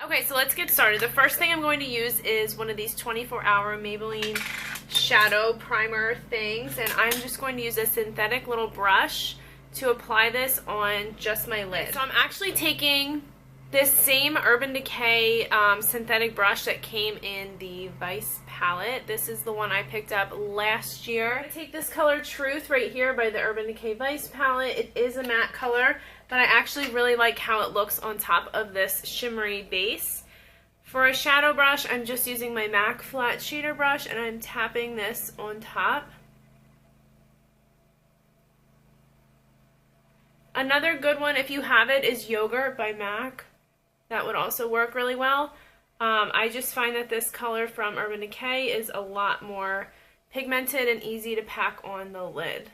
Okay, so let's get started. The first thing I'm going to use is one of these 24-hour Maybelline shadow primer things, and I'm just going to use a synthetic little brush to apply this on just my lid. So I'm actually taking this same Urban Decay synthetic brush that came in the Vice palette. This is the one I picked up last year. I take this color Truth right here by the Urban Decay Vice palette. It is a matte color, but I actually really like how it looks on top of this shimmery base. For a shadow brush, I'm just using my MAC flat shader brush, and I'm tapping this on top. Another good one, if you have it, is Yogurt by MAC. That would also work really well. I just find that this color from Urban Decay is a lot more pigmented and easy to pack on the lid.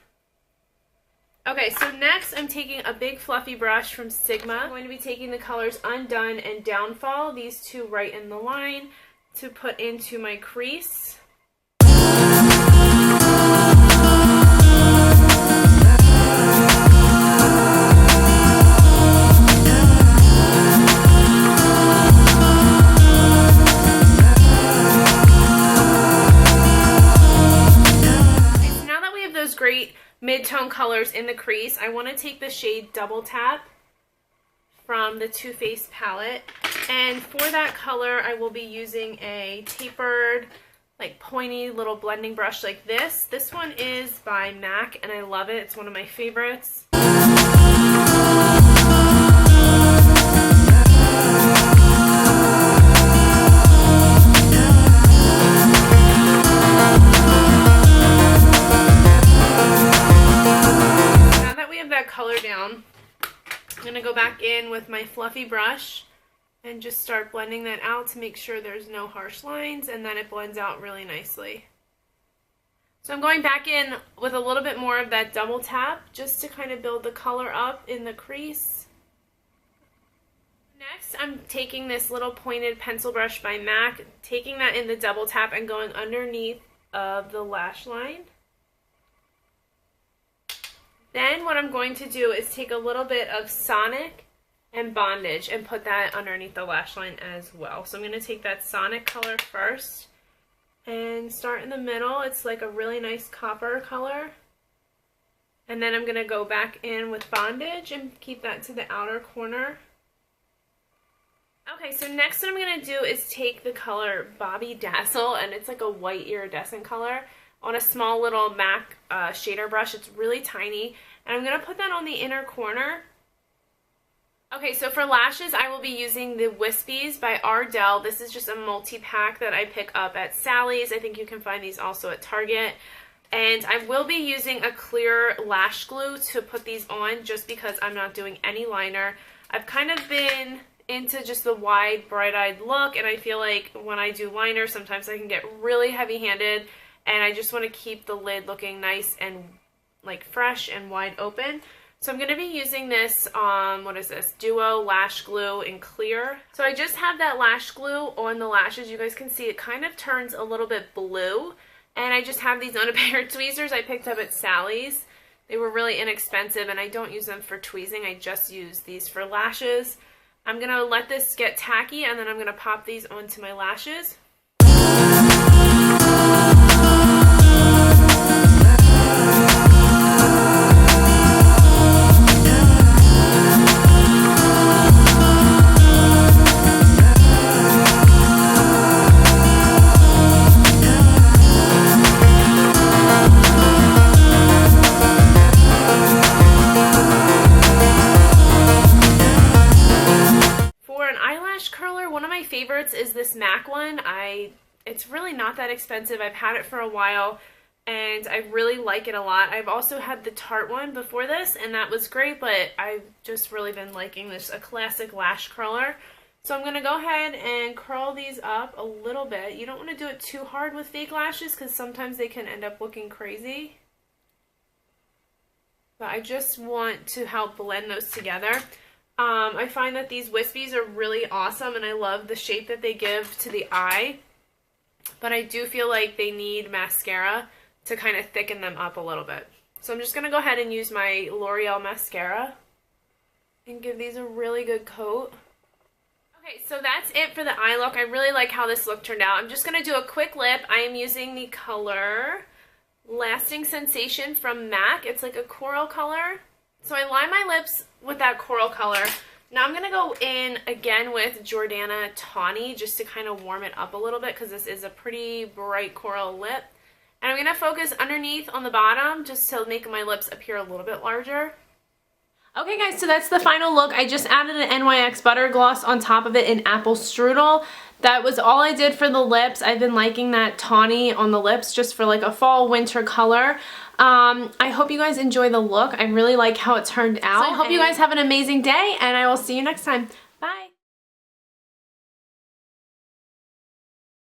Okay, so next I'm taking a big fluffy brush from Sigma. I'm going to be taking the colors Undone and Downfall, these two right in the line, to put into my crease. Great mid-tone colors in the crease, I want to take the shade Double Tap from the Too Faced palette, and for that color I will be using a tapered, like pointy little blending brush like this. This one is by MAC and I love it. It's one of my favorites. Color down, I'm going to go back in with my fluffy brush and just start blending that out to make sure there's no harsh lines, and then it blends out really nicely. So I'm going back in with a little bit more of that Double Tap just to kind of build the color up in the crease. Next, I'm taking this little pointed pencil brush by MAC, taking that in the Double Tap and going underneath of the lash line. Then what I'm going to do is take a little bit of Sonic and Bondage and put that underneath the lash line as well. So I'm going to take that Sonic color first and start in the middle. It's like a really nice copper color. And then I'm going to go back in with Bondage and keep that to the outer corner. Okay, so next what I'm going to do is take the color Bobby Dazzle, and it's like a white iridescent color, on a small little MAC shader brush. It's really tiny, and I'm going to put that on the inner corner. Okay, so for lashes, I will be using the Wispies by Ardell. This is just a multi-pack that I pick up at Sally's. I think you can find these also at Target. And I will be using a clear lash glue to put these on just because I'm not doing any liner. I've kind of been into just the wide, bright-eyed look, and I feel like when I do liner, sometimes I can get really heavy-handed, and I just want to keep the lid looking nice and like fresh and wide open. So I'm going to be using this, what is this, Duo Lash Glue in clear. So I just have that lash glue on the lashes. You guys can see it kind of turns a little bit blue. And I just have these on a pair of tweezers I picked up at Sally's. They were really inexpensive, and I don't use them for tweezing. I just use these for lashes. I'm going to let this get tacky, and then I'm going to pop these onto my lashes. Is this MAC one. It's really not that expensive. I've had it for a while and I really like it a lot. I've also had the Tarte one before this and that was great, but I've just really been liking this, a classic lash curler. So I'm going to go ahead and curl these up a little bit. You don't want to do it too hard with fake lashes because sometimes they can end up looking crazy. But I just want to help blend those together. I find that these Wispies are really awesome, and I love the shape that they give to the eye, but I do feel like they need mascara to kind of thicken them up a little bit. So I'm just going to go ahead and use my L'Oreal mascara and give these a really good coat. Okay, so that's it for the eye look. I really like how this look turned out. I'm just going to do a quick lip. I am using the color Lasting Sensation from MAC. It's like a coral color. So I line my lips with that coral color. Now I'm going to go in again with Jordana Tawny just to kind of warm it up a little bit because this is a pretty bright coral lip. And I'm going to focus underneath on the bottom just to make my lips appear a little bit larger. Okay guys, so that's the final look. I just added an NYX Butter Gloss on top of it in Apple Strudel. That was all I did for the lips. I've been liking that tawny on the lips just for like a fall winter color. I hope you guys enjoy the look. I really like how it turned out. So I hope you guys have an amazing day and I will see you next time. Bye!